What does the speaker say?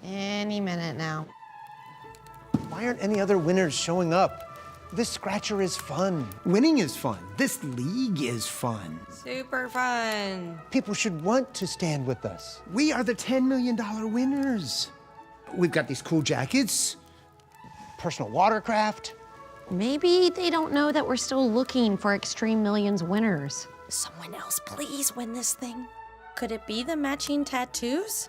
Any minute now. Why aren't any other winners showing up? This scratcher is fun. Winning is fun. This league is fun. Super fun. People should want to stand with us. We are the $10 million winners. We've got these cool jackets. Personal watercraft. Maybe they don't know that we're still looking for Extreme Millions winners. Someone else please win this thing. Could it be the matching tattoos?